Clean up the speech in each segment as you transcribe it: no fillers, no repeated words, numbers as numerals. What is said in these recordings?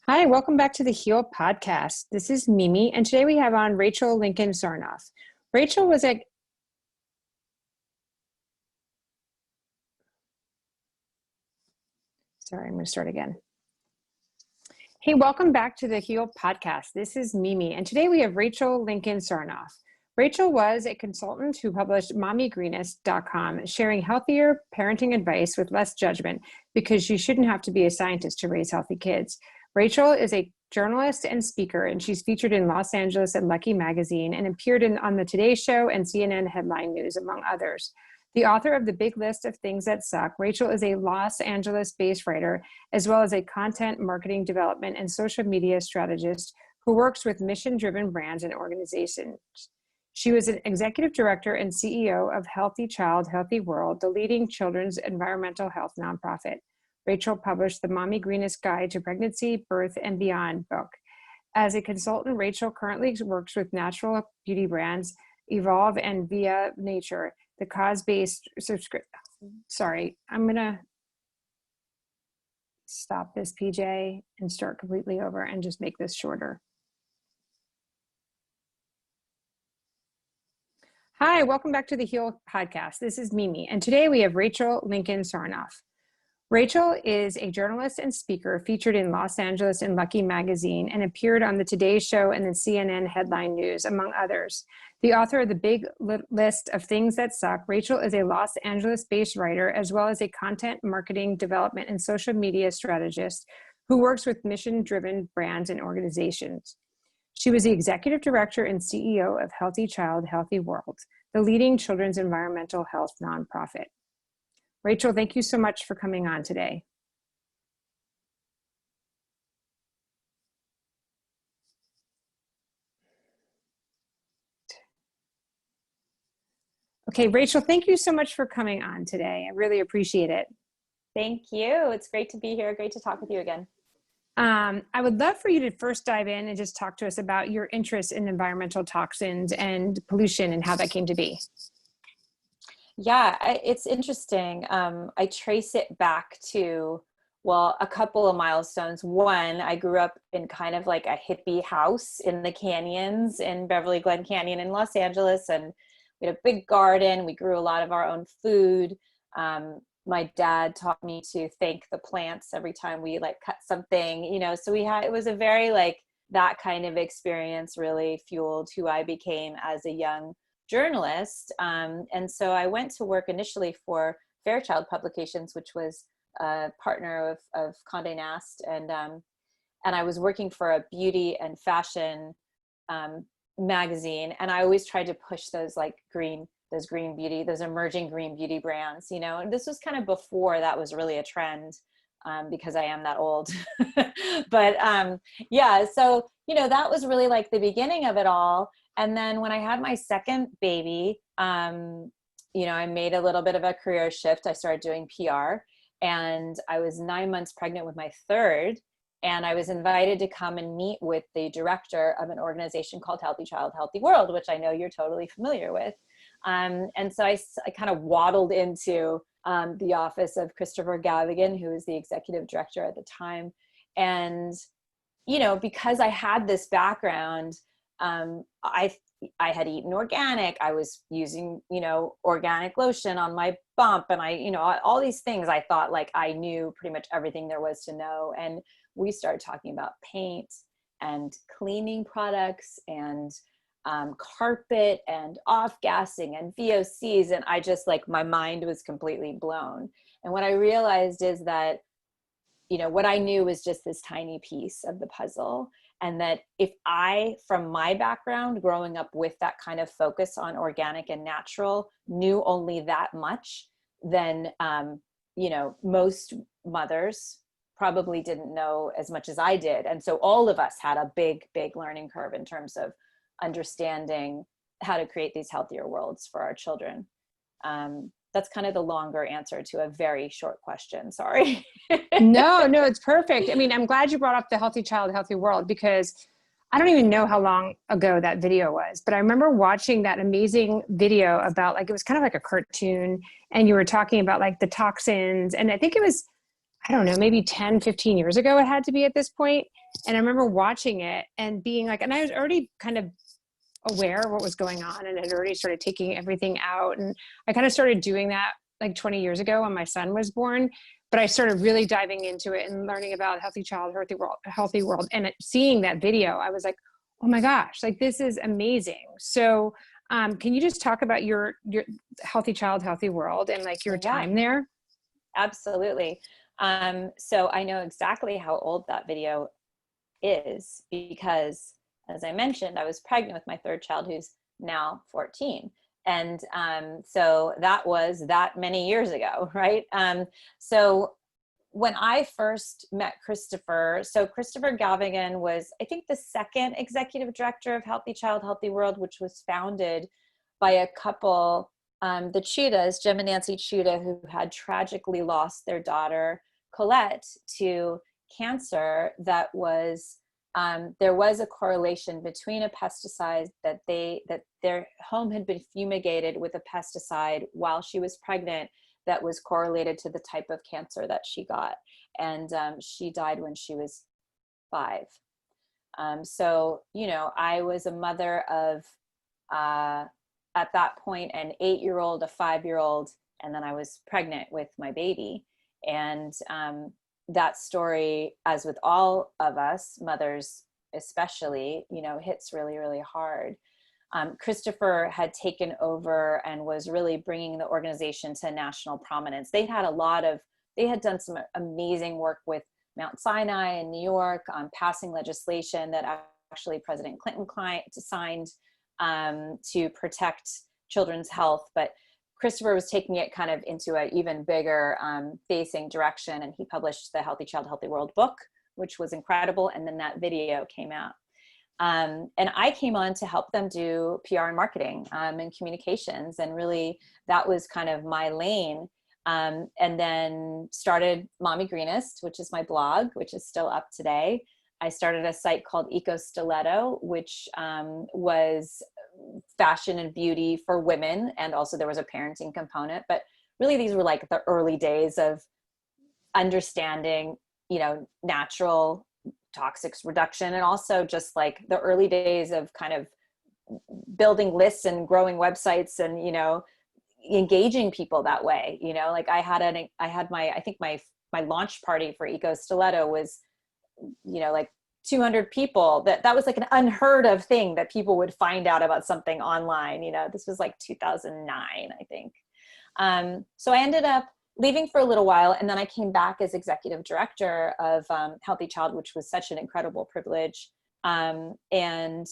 Hi, welcome back to the Heal podcast. This is Mimi, and today we have on Rachel Lincoln Sarnoff. Rachel was a Sorry, I'm going to start again. Hey, welcome back to the Heal podcast. This is Mimi, and today we have Rachel Lincoln Sarnoff. Rachel was a consultant who published mommygreenest.com, sharing healthier parenting advice with less judgment because you shouldn't have to be a scientist to raise healthy kids. Rachel is a journalist and speaker, and she's featured in Los Angeles and Lucky Magazine and appeared on the Today Show and CNN Headline News, among others. The author of The Big List of Things That Suck, Rachel is a Los Angeles-based writer, as well as a content marketing development and social media strategist who works with mission-driven brands and organizations. She was an executive director and CEO of Healthy Child, Healthy World, the leading children's environmental health nonprofit. Rachel published the Mommy Greenest Guide to Pregnancy, Birth, and Beyond book. As a consultant, Rachel currently works with natural beauty brands Evolve and Via Nature, the cause-based subscription. Sorry, I'm gonna stop this, PJ, and start completely over and just make this shorter. Hi, welcome back to the Heal podcast. This is Mimi, and today we have Rachel Lincoln Sarnoff. Rachel is a journalist and speaker featured in Los Angeles and Lucky Magazine and appeared on the Today Show and the CNN Headline News, among others. The author of The Big List of Things That Suck, Rachel is a Los Angeles-based writer as well as a content marketing development and social media strategist who works with mission-driven brands and organizations. She was the executive director and CEO of Healthy Child, Healthy World, the leading children's environmental health nonprofit. Rachel, thank you so much for coming on today. Okay, Rachel, thank you so much for coming on today. I really appreciate it. Thank you. It's great to be here. Great to talk with you again. I would love for you to first dive in and just talk to us about your interest in environmental toxins and pollution and how that came to be. Yeah, it's interesting. I trace it back to, well, a couple of milestones. One, I grew up in kind of like a hippie house in the canyons in Beverly Glen Canyon in Los Angeles. And we had a big garden. We grew a lot of our own food. My dad taught me to thank the plants every time we like cut something, so it was a very like that kind of experience really fueled who I became as a young journalist. And so I went to work initially for Fairchild Publications, which was a partner of Condé Nast. And I was working for a beauty and fashion magazine. And I always tried to push those emerging green beauty brands, and this was kind of before that was really a trend, because I am that old. But yeah, so, that was really like the beginning of it all. And then when I had my second baby, I made a little bit of a career shift. I started doing PR, and I was 9 months pregnant with my third. And I was invited to come and meet with the director of an organization called Healthy Child, Healthy World, which I know you're totally familiar with. And so I kind of waddled into the office of Christopher Gavigan, who was the executive director at the time. And, because I had this background, I had eaten organic. I was using, organic lotion on my bump. And all these things I thought like I knew pretty much everything there was to know. And we started talking about paint and cleaning products and carpet and off-gassing and VOCs. And I just my mind was completely blown. And what I realized is that, what I knew was just this tiny piece of the puzzle. And that if I, from my background, growing up with that kind of focus on organic and natural, knew only that much, then, most mothers probably didn't know as much as I did. And so all of us had a big, big learning curve in terms of understanding how to create these healthier worlds for our children. That's kind of the longer answer to a very short question. Sorry. No, it's perfect. I mean, I'm glad you brought up the Healthy Child, Healthy World, because I don't even know how long ago that video was, but I remember watching that amazing video about it was kind of like a cartoon, and you were talking about the toxins. And I think it was, I don't know, maybe 10, 15 years ago it had to be at this point. And I remember watching it and being like, and I was already kind of aware of what was going on and had already started taking everything out. And I kind of started doing that like 20 years ago when my son was born. But I started really diving into it and learning about healthy child, healthy world. And seeing that video, I was like, oh my gosh, like this is amazing. So can you just talk about your healthy child, healthy world and like your Yeah, time there? absolutely. So I know exactly how old that video is because, as I mentioned, I was pregnant with my third child, who's now 14. And so that was that many years ago, right? So when I first met Christopher, so Christopher Galvigan was, I think, the second executive director of Healthy Child, Healthy World, which was founded by a couple, the Chudas, Jim and Nancy Chuda, who had tragically lost their daughter, Colette, to cancer. That was, there was a correlation between a pesticide that their home had been fumigated with a pesticide while she was pregnant that was correlated to the type of cancer that she got. And she died when she was 5. So, you know, I was a mother of, at that point, an 8-year-old, a 5-year-old, and then I was pregnant with my baby. And that story, as with all of us, mothers especially, you know, hits really, really hard. Christopher had taken over and was really bringing the organization to national prominence. They had done some amazing work with Mount Sinai in New York on passing legislation that actually President Clinton signed to protect children's health. But Christopher was taking it kind of into an even bigger facing direction, and he published the Healthy Child, Healthy World book, which was incredible. And then that video came out. And I came on to help them do PR and marketing and communications. And really that was kind of my lane. And then started Mommy Greenest, which is my blog, which is still up today. I started a site called Eco Stiletto, which was fashion and beauty for women. And also there was a parenting component, but really these were like the early days of understanding, you know, natural toxics reduction, and also just like the early days of kind of building lists and growing websites and, you know, engaging people that way. You know, like I think my launch party for Eco Stiletto was, you know, like 200 people. That was like an unheard of thing that people would find out about something online. You know, this was like 2009, I think. So I ended up leaving for a little while, and then I came back as executive director of Healthy Child, which was such an incredible privilege. And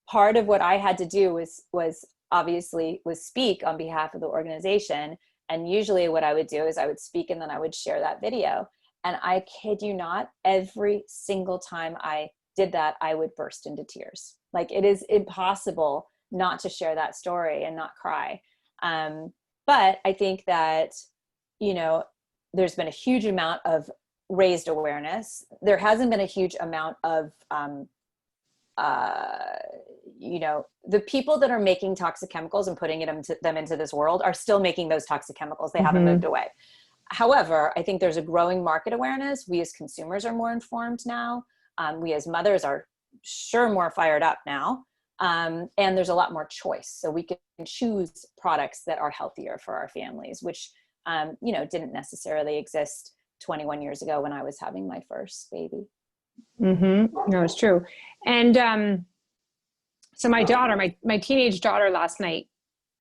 part of what I had to do was obviously speak on behalf of the organization. And usually what I would do is I would speak and then I would share that video. And I kid you not, every single time I did that, I would burst into tears. Like, it is impossible not to share that story and not cry. But I think that, you know, there's been a huge amount of raised awareness. There hasn't been a huge amount of, you know, the people that are making toxic chemicals and putting them into this world are still making those toxic chemicals. They haven't moved away. However, I think there's a growing market awareness. We as consumers are more informed now. We as mothers are sure more fired up now. And there's a lot more choice. So we can choose products that are healthier for our families, which, you know, didn't necessarily exist 21 years ago when I was having my first baby. No, it's true. And so my daughter, my teenage daughter last night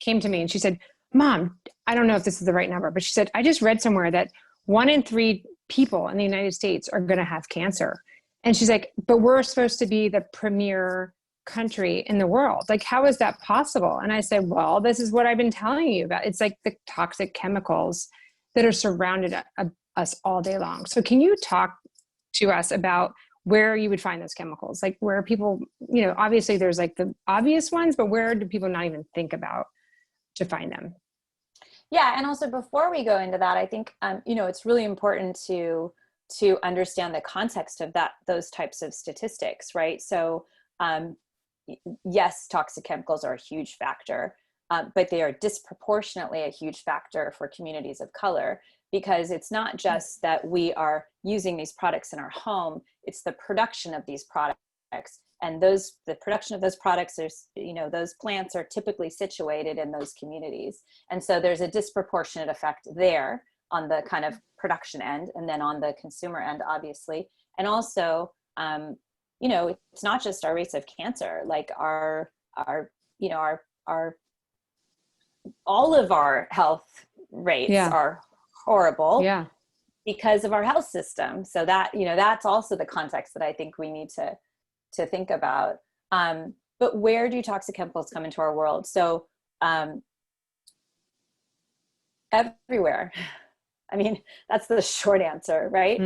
came to me and she said, Mom, I don't know if this is the right number, but she said, I just read somewhere that 1 in 3 people in the United States are going to have cancer. And she's like, but we're supposed to be the premier country in the world. Like, how is that possible? And I said, well, this is what I've been telling you about. It's like the toxic chemicals that are surrounded us all day long. So can you talk to us about where you would find those chemicals? Like, where people, you know, obviously there's like the obvious ones, but where do people not even think about to find them? Yeah. And also, before we go into that, I think, you know, it's really important to understand the context of those types of statistics, right? So, yes, toxic chemicals are a huge factor, but they are disproportionately a huge factor for communities of color. because it's not just that we are using these products in our home, it's the production of these products. And the production of those products, those plants are typically situated in those communities. And so there's a disproportionate effect there on the kind of production end, and then on the consumer end, obviously. And also, it's not just our rates of cancer, like our all of our health rates are horrible because of our health system. So that, that's also the context that I think we need to think about. But where do toxic chemicals come into our world? So everywhere. I mean, that's the short answer, right?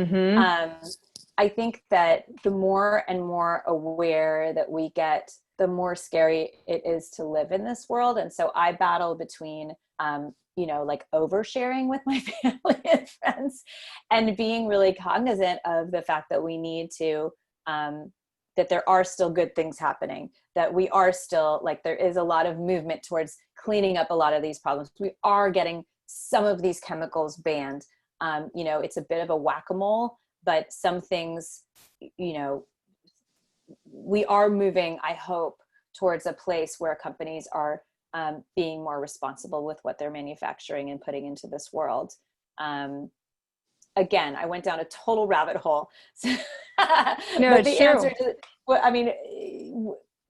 I think that the more and more aware that we get, the more scary it is to live in this world. And so I battle between, like oversharing with my family and friends, and being really cognizant of the fact that we need to, that there are still good things happening, that we are still, like, there is a lot of movement towards cleaning up a lot of these problems. We are getting some of these chemicals banned. It's a bit of a whack-a-mole, but some things, we are moving, I hope, towards a place where companies are being more responsible with what they're manufacturing and putting into this world. Again, I went down a total rabbit hole. No, but it's the true. answer to,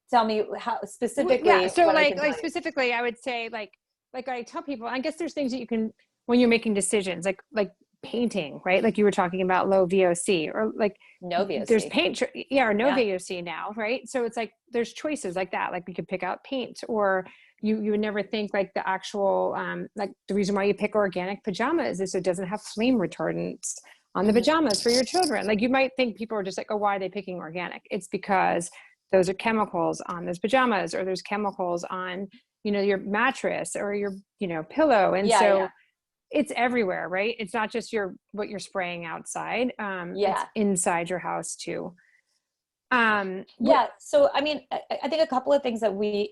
tell me how specifically. Yeah. So like specifically, I would say like I tell people, I guess there's things that you can, when you're making decisions, like painting, right? Like you were talking about low VOC, or like no VOC. There's paint, or no VOC now, right? So it's like there's choices like that. Like we could pick out paint, or you would never think like the actual like the reason why you pick organic pajamas is so it doesn't have flame retardants on the pajamas for your children. Like you might think people are just like, oh, why are they picking organic? It's because those are chemicals on those pajamas, or there's chemicals on your mattress or your pillow, and it's everywhere, right? It's not just what you're spraying outside. It's inside your house too. So, I mean, I think a couple of things that we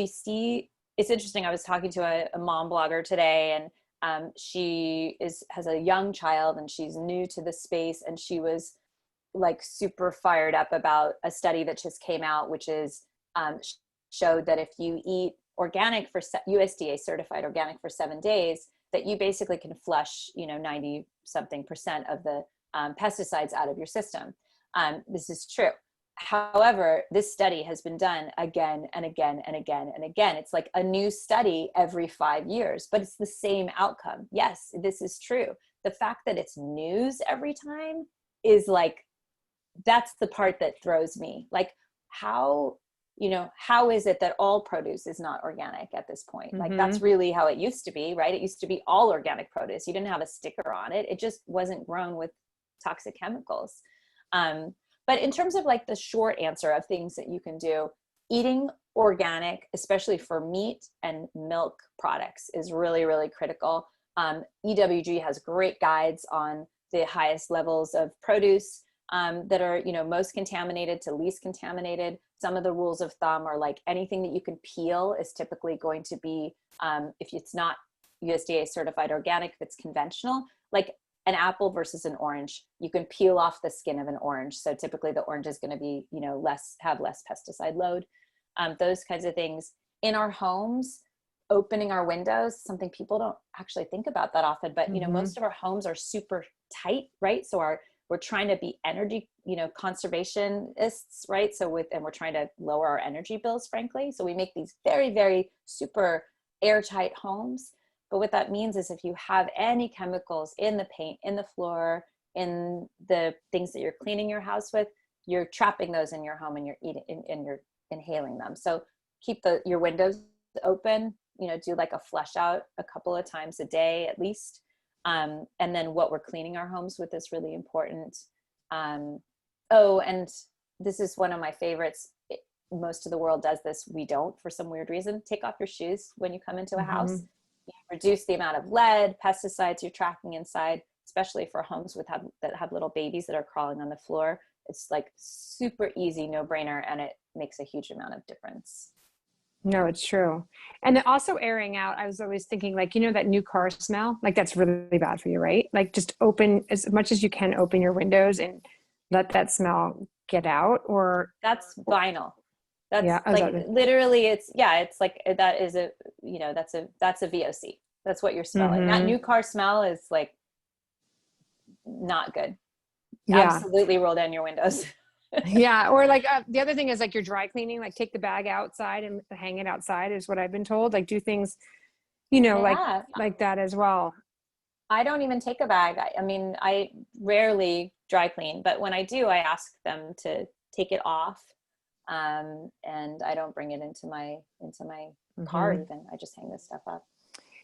see, it's interesting. I was talking to a mom blogger today, and she has a young child, and she's new to the space. And she was like super fired up about a study that just came out, which is showed that if you eat organic for USDA certified organic for 7 days, that you basically can flush 90 something percent of the pesticides out of your system. This is true. However, this study has been done again and again and again and again. It's like a new study every 5 years, but it's the same outcome. Yes, this is true. The fact that it's news every time is like, that's the part that throws me. Like, how is it that all produce is not organic at this point? Like, that's really how it used to be, right? It used to be all organic produce. You didn't have a sticker on it. It just wasn't grown with toxic chemicals. But in terms of like the short answer of things that you can do, eating organic, especially for meat and milk products, is really, really critical. EWG has great guides on the highest levels of produce that are, most contaminated to least contaminated. Some of the rules of thumb are like anything that you can peel is typically going to be, if it's not USDA certified organic, if it's conventional, like an apple versus an orange, you can peel off the skin of an orange. So typically the orange is going to be, have less pesticide load. Those kinds of things in our homes, opening our windows, something people don't actually think about that often, but most of our homes are super tight, right? So we're trying to be energy, conservationists, right? And we're trying to lower our energy bills, frankly. So we make these very, very super airtight homes. But what that means is if you have any chemicals in the paint, in the floor, in the things that you're cleaning your house with, you're trapping those in your home, and you're eating and you're inhaling them. So keep your windows open, do like a flush out a couple of times a day at least. And then what we're cleaning our homes with is really important. And this is one of my favorites. Most of the world does this. We don't, for some weird reason. Take off your shoes when you come into a house. Reduce the amount of lead, pesticides you're tracking inside, especially for homes that have little babies that are crawling on the floor. It's like super easy, no brainer, and it makes a huge amount of difference. No, it's true. And then also airing out, I was always thinking like, that new car smell, like that's really bad for you, right? Like just open as much as you can, open your windows and let that smell get out or That's vinyl. yeah, That's I was like like, literally it's like that is a, that's a VOC. That's what you're smelling. That mm-hmm. new car smell is like not good. Yeah. Absolutely roll down your windows. Yeah. Or like the other thing is like you're dry cleaning, like take the bag outside and hang it outside is what I've been told. Like do things, Yeah. like that as well. I don't even take a bag. I mean, I rarely dry clean, but when I do, I ask them to take it off. And I don't bring it into my car Hmm. even. I just hang this stuff up.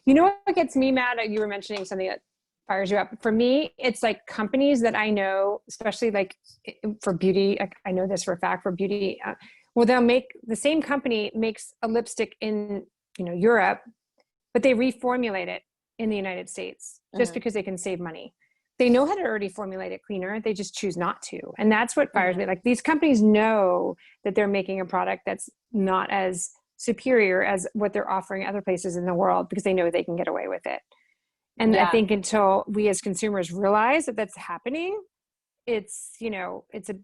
You know what gets me mad? You were mentioning something that fires you up. For me, it's like companies that I know, especially like for beauty. I know this for a fact for beauty. Well, they'll make the same company makes a lipstick in Europe, but they reformulate it in the United States just Hmm. because they can save money. They know how to already formulate it cleaner. They just choose not to. And that's what fires Hmm. me. Like these companies know that they're making a product that's not as superior as what they're offering other places in the world because they know they can get away with it. And I Yeah. think until we as consumers realize that that's happening, it's a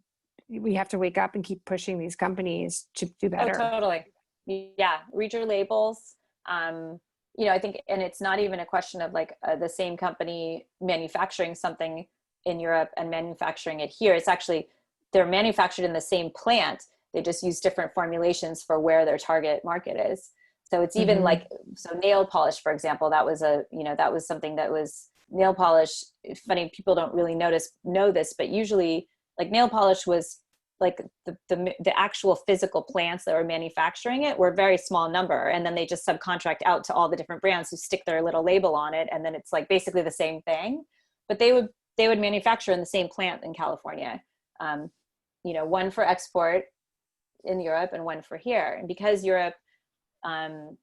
we have to wake up and keep pushing these companies to do Oh, better. totally. Yeah. Read your labels. Um, I think, and it's not even a question of like the same company manufacturing something in Europe and manufacturing it here. It's actually, they're manufactured in the same plant. They just use different formulations for where their target market is. So it's even Mm-hmm. like, so nail polish, for example, that was something that was nail polish. Funny, people don't really know this, but usually like nail polish was like the actual physical plants that were manufacturing it were a very small number, and then they just subcontract out to all the different brands who stick their little label on it, and then it's like basically the same thing, but they would manufacture in the same plant in California. um, one for export in Europe and one for here. And because Europe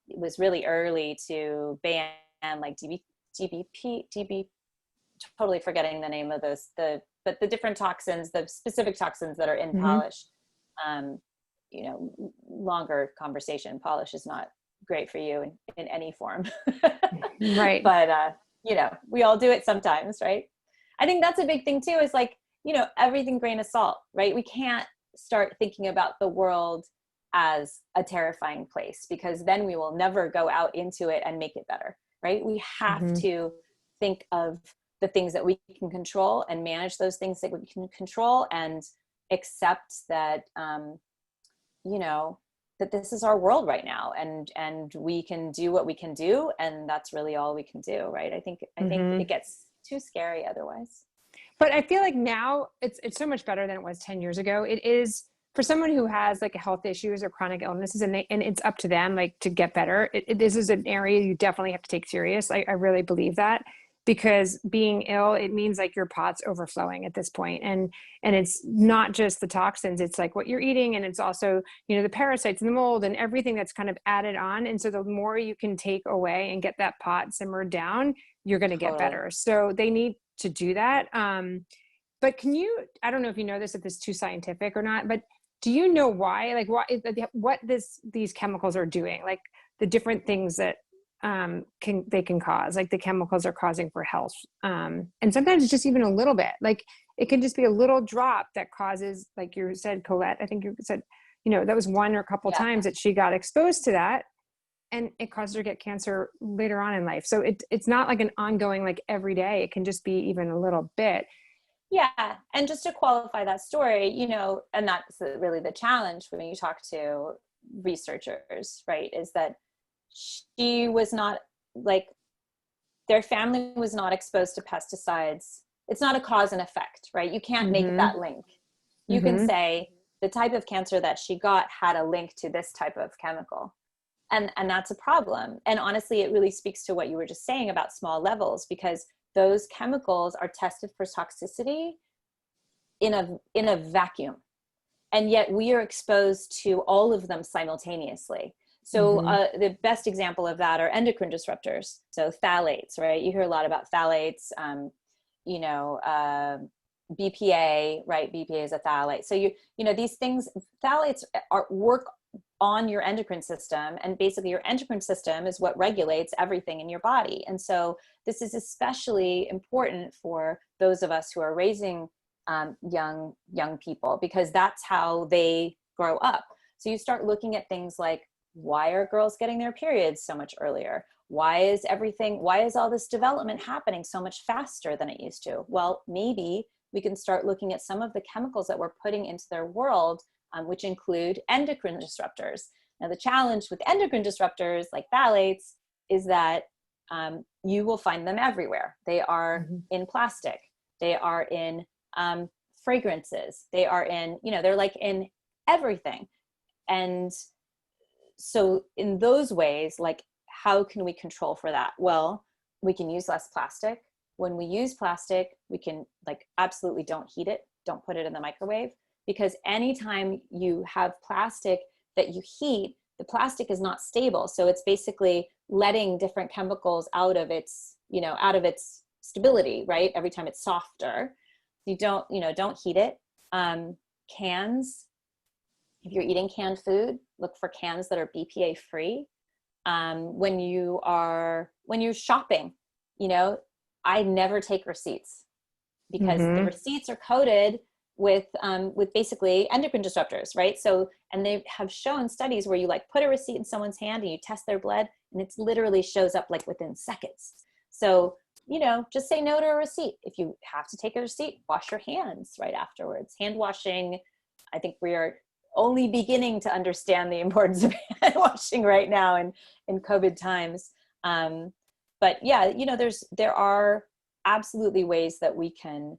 was really early to ban like DBP, totally forgetting the name of those, but the different toxins, the specific toxins that are in Mm-hmm. polish. um, Longer conversation. Polish is not great for you in any form. Right. But we all do it sometimes, right? I think that's a big thing too, is like, everything grain of salt, right? We can't start thinking about the world as a terrifying place, because then we will never go out into it and make it better, right? We have Mm-hmm. to think of the things that we can control and manage those things that we can control, and accept that you know that this is our world right now, and we can do what we can do, and that's really all we can do, right? I think Mm-hmm. it gets too scary otherwise. But I feel like now it's so much better than it was 10 years ago. It is for someone who has like health issues or chronic illnesses, and it's up to them like to get better. This is an area you definitely have to take serious. I really believe that, because being ill, it means like your pot's overflowing at this point. And it's not just the toxins, it's like what you're eating, and it's also, the parasites and the mold and everything that's kind of added on. And so the more you can take away and get that pot simmered down, you're going to get Totally. better. So they need to do that. But I don't know if you know this, if it's too scientific or not, but do you know why, like what these chemicals are doing, like the different things that they can cause, like the chemicals are causing for health. And sometimes it's just even a little bit, like it can just be a little drop that causes, like you said, Colette, I think you said, that was one or a couple Yeah. times that she got exposed to that, and it caused her to get cancer later on in life. So it's not like an ongoing, like every day. It can just be even a little bit. Yeah. And just to qualify that story, and that's really the challenge when you talk to researchers, right? Is that she was not, like, their family was not exposed to pesticides. It's not a cause and effect, right? You can't make Mm-hmm. that link. You can Mm-hmm. say the type of cancer that she got had a link to this type of chemical. And that's a problem. And honestly, it really speaks to what you were just saying about small levels, because those chemicals are tested for toxicity in a vacuum, and yet we are exposed to all of them simultaneously. So Mm-hmm. the best example of that are endocrine disruptors. So phthalates, right? You hear a lot about phthalates. You know, BPA, right? BPA is a phthalate. So these things, phthalates work on your endocrine system. And basically your endocrine system is what regulates everything in your body. And so this is especially important for those of us who are raising young people, because that's how they grow up. So you start looking at things like, why are girls getting their periods so much earlier? Why is all this development happening so much faster than it used to? Well, maybe we can start looking at some of the chemicals that we're putting into their world, which include endocrine disruptors. Now, the challenge with endocrine disruptors like phthalates is that you will find them everywhere. They are in plastic. They are in fragrances. They are in, they're like in everything. And so in those ways, like, how can we control for that? Well, we can use less plastic. When we use plastic, we can absolutely don't heat it. Don't put it in the microwave, because anytime you have plastic that you heat, the plastic is not stable. So it's basically letting different chemicals out of its stability, right? Every time it's softer. You don't heat it. Cans, if you're eating canned food, look for cans that are BPA free. When you're shopping, I never take receipts, because the receipts are coated with basically endocrine disruptors, right? So, and they have shown studies where you put a receipt in someone's hand and you test their blood, and it's literally shows up within seconds. So, just say no to a receipt. If you have to take a receipt, wash your hands right afterwards. Hand washing, I think we are only beginning to understand the importance of hand washing right now in COVID times. But yeah, there are absolutely ways that we can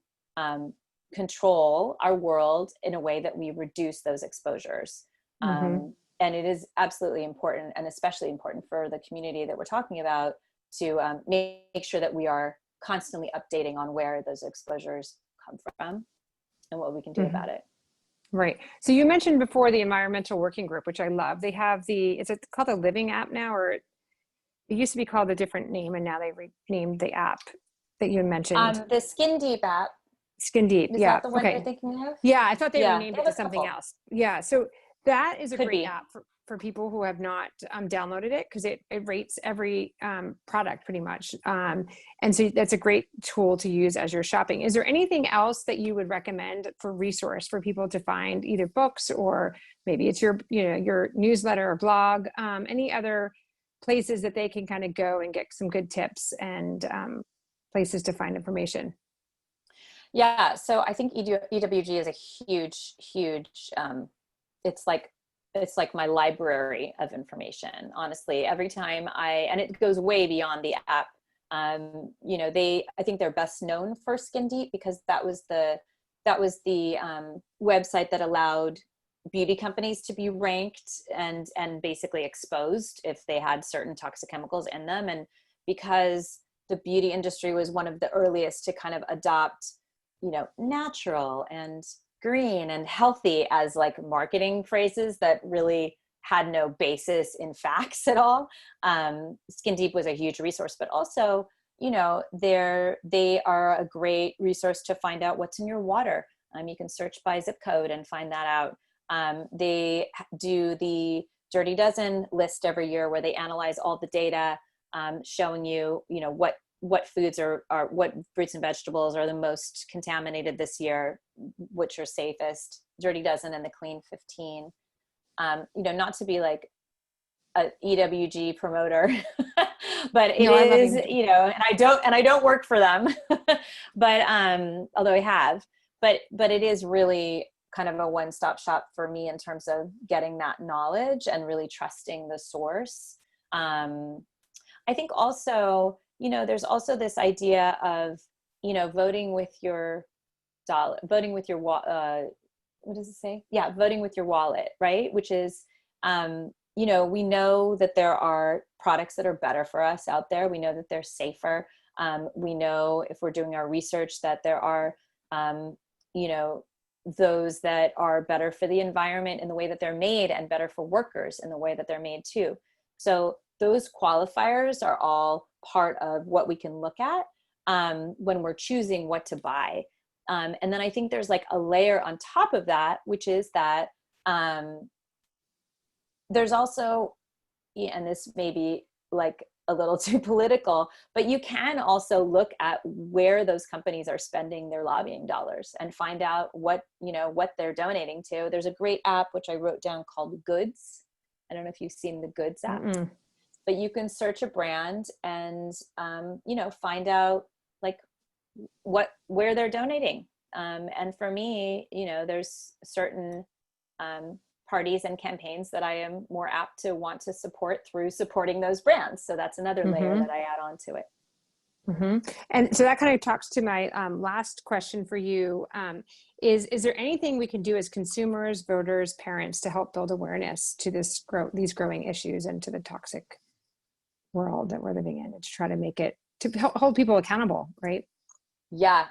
control our world in a way that we reduce those exposures. And it is absolutely important, and especially important for the community that we're talking about, to make sure that we are constantly updating on where those exposures come from and what we can do about it. Right. So you mentioned before the environmental working group, which I love. They have is it called the Living app now, or it used to be called a different name, and now they renamed the app that you mentioned? The Skin Deep app. Skin Deep. Is that the one you're thinking of? Yeah, I thought they renamed it to something else. Yeah. So that is a great app for people who have not downloaded it, because it rates every product pretty much. And so that's a great tool to use as you're shopping. Is there anything else that you would recommend for resource for people to find, either books, or maybe it's your newsletter or blog, any other places that they can kind of go and get some good tips and places to find information? Yeah, so I think EWG is a huge, it's like my library of information. Honestly, every time and it goes way beyond the app. I think they're best known for Skin Deep, because that was the website that allowed beauty companies to be ranked and basically exposed if they had certain toxic chemicals in them. And because the beauty industry was one of the earliest to kind of adopt, natural and green and healthy as marketing phrases that really had no basis in facts at all. Skin Deep was a huge resource, but also, they are a great resource to find out what's in your water. You can search by zip code and find that out. They do the Dirty Dozen list every year, where they analyze all the data, showing you, what foods what fruits and vegetables are the most contaminated this year, which are safest. Dirty Dozen and the Clean 15. Not to be a EWG promoter, but it is, and I don't work for them, but although I have, but it is really kind of a one-stop shop for me in terms of getting that knowledge and really trusting the source. I think also, there's also this idea of, voting with your dollar, voting with your, what does it say? Yeah, voting with your wallet, right? Which is, we know that there are products that are better for us out there. We know that they're safer. We know, if we're doing our research, that there are, those that are better for the environment in the way that they're made, and better for workers in the way that they're made too. So those qualifiers are all part of what we can look at when we're choosing what to buy. And then I think there's a layer on top of that, which is that there's also, yeah, and this may be like a little too political, but you can also look at where those companies are spending their lobbying dollars and find out what, you know, what they're donating to. There's a great app, which I wrote down, called Goods. I don't know if you've seen the Goods app, but you can search a brand and, you know, find out like where they're donating. And for me, you know, there's certain parties and campaigns that I am more apt to want to support through supporting those brands. So that's another layer that I add on to it. And so that kind of talks to my last question for you. Is there anything we can do as consumers, voters, parents to help build awareness to these growing issues and to the toxic world that we're living in, and to try to make it, to hold people accountable, right? Yeah.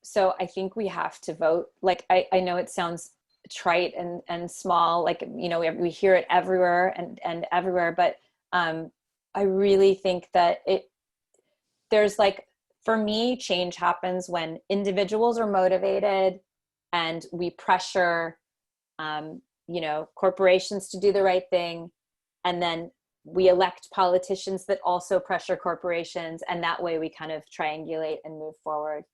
So I think we have to vote. Like, I know it sounds trite and small, like, you know, we hear it everywhere and everywhere, but I really think that there's like, for me, change happens when individuals are motivated and we pressure, you know, corporations to do the right thing. And then we elect politicians that also pressure corporations. And that way we kind of triangulate and move forward.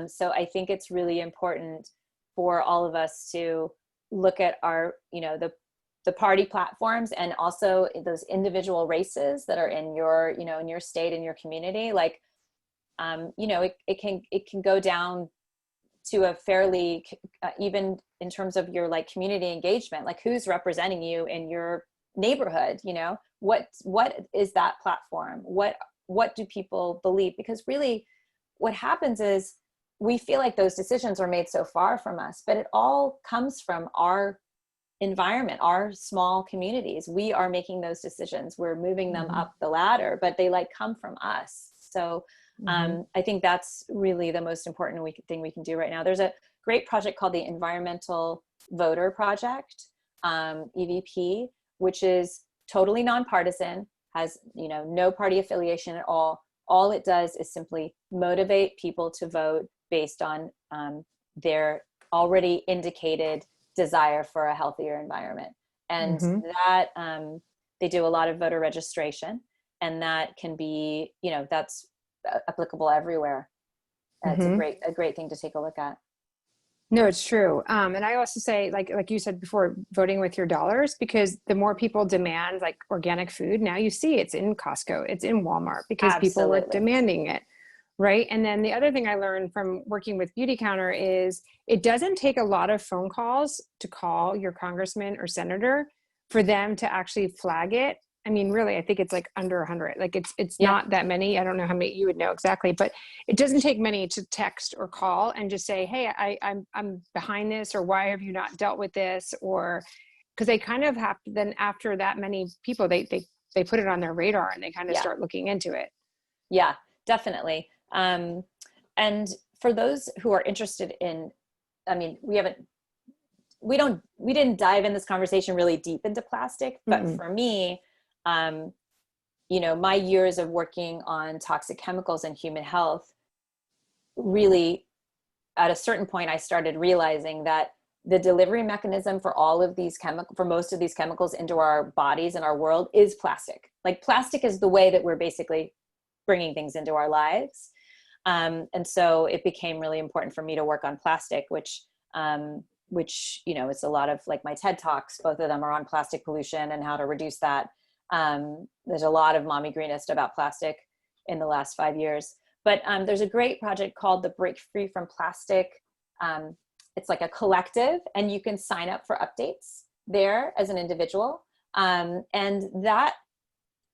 So I think it's really important for all of us to look at our, you know, the party platforms, and also those individual races that are in your, you know, in your state, in your community. Like, you know, it can go down to a fairly, even in terms of your like community engagement, like who's representing you in your neighborhood, you know, what is that platform? What do people believe? Because really what happens is we feel like those decisions are made so far from us, but it all comes from our environment, our small communities. We are making those decisions. We're moving them up the ladder, but they like come from us. So I think that's really the most important thing we can do right now. There's a great project called the Environmental Voter Project, EVP, which is totally nonpartisan, has, you know, no party affiliation at all. All it does is simply motivate people to vote based on their already indicated desire for a healthier environment. And that they do a lot of voter registration, and that can be, you know, that's applicable everywhere. It's a great thing to take a look at. No, it's true. And I also say, like you said before, voting with your dollars, because the more people demand like organic food, now you see it's in Costco, it's in Walmart, because people were demanding it. Right. And then the other thing I learned from working with Beauty Counter is it doesn't take a lot of phone calls to call your congressman or senator for them to actually flag it. I mean, really, I think it's like under 100. Like it's not that many. I don't know how many you would know exactly, but it doesn't take many to text or call and just say, hey, I'm behind this, or why have you not dealt with this? Or because they kind of have to, then after that many people, they put it on their radar and they kind of start looking into it. Yeah, definitely. And for those who are interested in, I mean, we didn't dive in this conversation really deep into plastic, but for me, you know, my years of working on toxic chemicals and human health, really at a certain point, I started realizing that the delivery mechanism for for most of these chemicals into our bodies and our world is plastic. Like, plastic is the way that we're basically bringing things into our lives. And so it became really important for me to work on plastic, which, you know, it's a lot of like my TED Talks, both of them are on plastic pollution and how to reduce that. There's a lot of Mommy Greenest about plastic in the last 5 years, but there's a great project called the Break Free from Plastic. It's like a collective, and you can sign up for updates there as an individual. And that,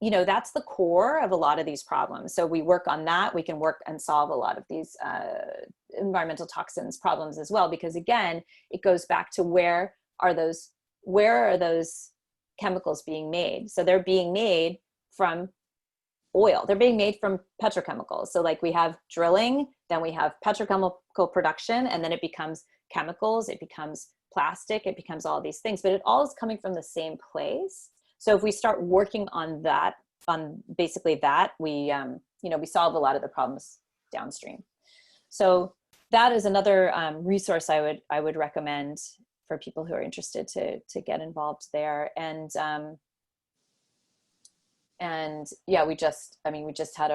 you know, that's the core of a lot of these problems. So we work on that. We can work and solve a lot of these environmental toxins problems as well, because again, it goes back to where are those chemicals being made? So they're being made from oil. They're being made from petrochemicals. So like we have drilling, then we have petrochemical production, and then it becomes chemicals, it becomes plastic, it becomes all these things, but it all is coming from the same place. So if we start working on that, on basically that, we solve a lot of the problems downstream. So that is another resource I would recommend for people who are interested to get involved there. And yeah, we just had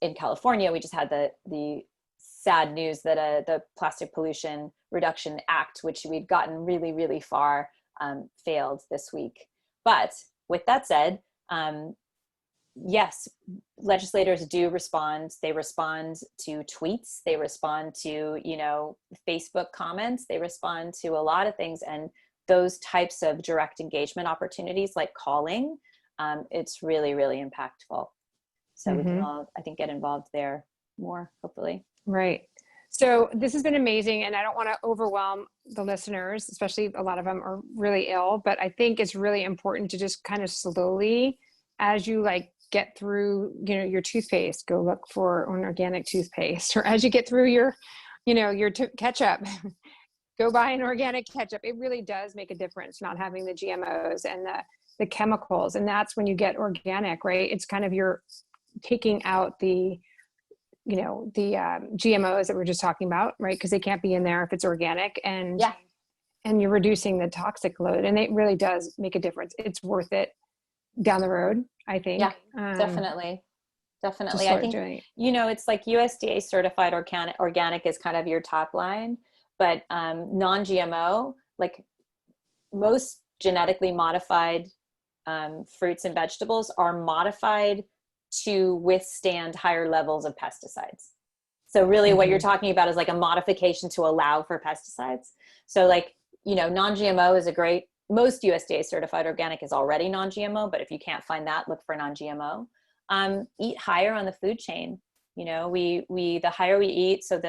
in California, we just had the sad news that the Plastic Pollution Reduction Act, which we'd gotten really, really far, failed this week. But with that said, yes, legislators do respond. They respond to tweets. They respond to, Facebook comments. They respond to a lot of things. And those types of direct engagement opportunities, like calling, it's really, really impactful. So we can all, I think, get involved there more, hopefully. Right. So this has been amazing, and I don't want to overwhelm the listeners, especially a lot of them are really ill, but I think it's really important to just kind of slowly, as you get through, your toothpaste, go look for an organic toothpaste, or as you get through your ketchup, go buy an organic ketchup. It really does make a difference not having the GMOs and the chemicals. And that's when you get organic, right? It's kind of you're taking out the GMOs that we're just talking about, right? Because they can't be in there if it's organic, and you're reducing the toxic load, and it really does make a difference. It's worth it down the road, I think. Yeah, definitely. I think, it's like USDA certified organic is kind of your top line, but non-GMO, like most genetically modified fruits and vegetables are modified to withstand higher levels of pesticides. So really what you're talking about is like a modification to allow for pesticides. So non-GMO is most USDA certified organic is already non-GMO, but if you can't find that, look for non-GMO. Eat higher on the food chain. The higher we eat, so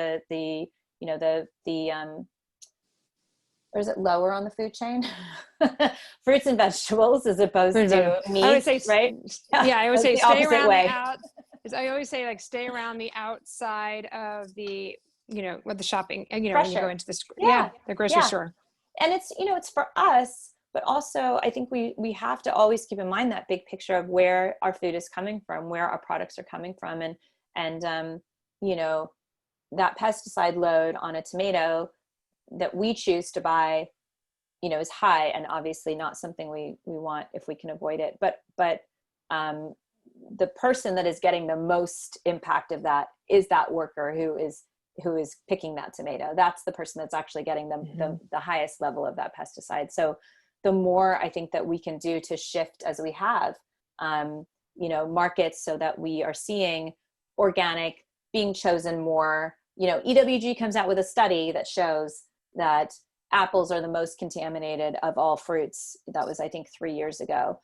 or is it lower on the food chain? Fruits and vegetables as opposed to meat, I would say, right? Yeah, I would say stay around way. I always say stay around the outside of the, with the shopping, when you go into the the grocery store. And it's, it's for us, but also I think we have to always keep in mind that big picture of where our food is coming from, where our products are coming from. And that pesticide load on a tomato that we choose to buy, is high, and obviously not something we want if we can avoid it. But the person that is getting the most impact of that is that worker who is picking that tomato. That's the person that's actually getting the highest level of that pesticide. So the more I think that we can do to shift, as we have, markets, so that we are seeing organic being chosen more. EWG comes out with a study that shows that apples are the most contaminated of all fruits. That was, I think, 3 years ago.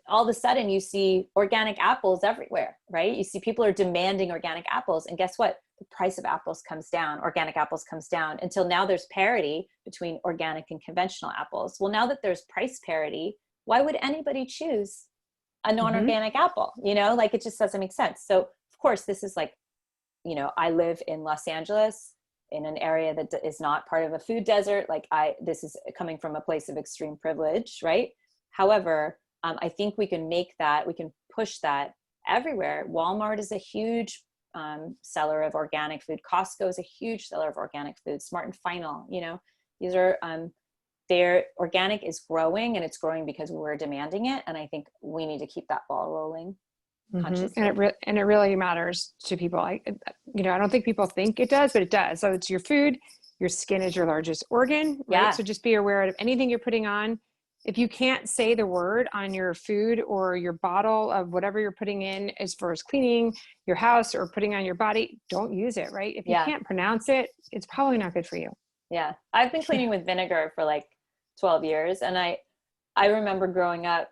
All of a sudden you see organic apples everywhere, right? You see people are demanding organic apples, and guess what? The price of apples comes down, organic apples comes down, until now there's parity between organic and conventional apples. Well, now that there's price parity, why would anybody choose a non-organic apple? It just doesn't make sense. So of course, this is I live in Los Angeles, in an area that is not part of a food desert. This is coming from a place of extreme privilege, right? However, I think we can push that everywhere. Walmart is a huge seller of organic food. Costco is a huge seller of organic food. Smart and Final, these are, their organic is growing, and it's growing because we're demanding it. And I think we need to keep that ball rolling. And it really matters to people. I don't think people think it does, but it does. So it's your food. Your skin is your largest organ, right? Yeah. So just be aware of anything you're putting on. If you can't say the word on your food or your bottle of whatever you're putting in as far as cleaning your house or putting on your body, don't use it, right? If you can't pronounce it, it's probably not good for you. Yeah. I've been cleaning with vinegar for 12 years. And I remember growing up,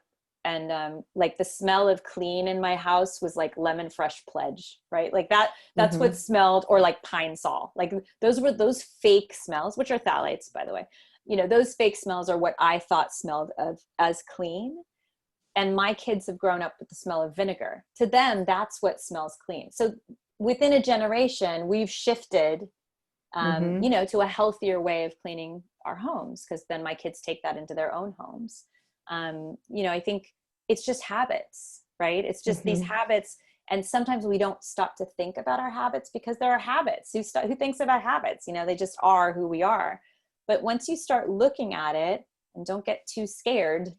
and the smell of clean in my house was like lemon fresh pledge, right? That's what smelled, or pine sol. Those fake smells, which are phthalates, by the way. Those fake smells are what I thought smelled as clean. And my kids have grown up with the smell of vinegar. To them, that's what smells clean. So within a generation, we've shifted, to a healthier way of cleaning our homes, because then my kids take that into their own homes. I think it's just habits, right? It's just these habits. And sometimes we don't stop to think about our habits, because there are habits. Who thinks about habits? They just are who we are. But once you start looking at it, and don't get too scared,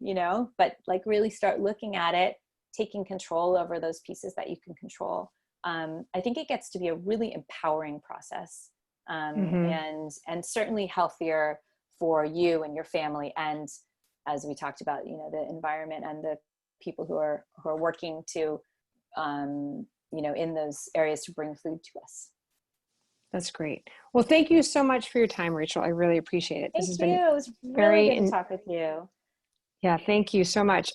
but like really start looking at it, taking control over those pieces that you can control. I think it gets to be a really empowering process, and certainly healthier for you and your family. And as we talked about, the environment and the people who are working to, in those areas to bring food to us. That's great. Well, thank you so much for your time, Rachel. I really appreciate it. Thank you. It was really good to talk with you. Yeah, thank you so much.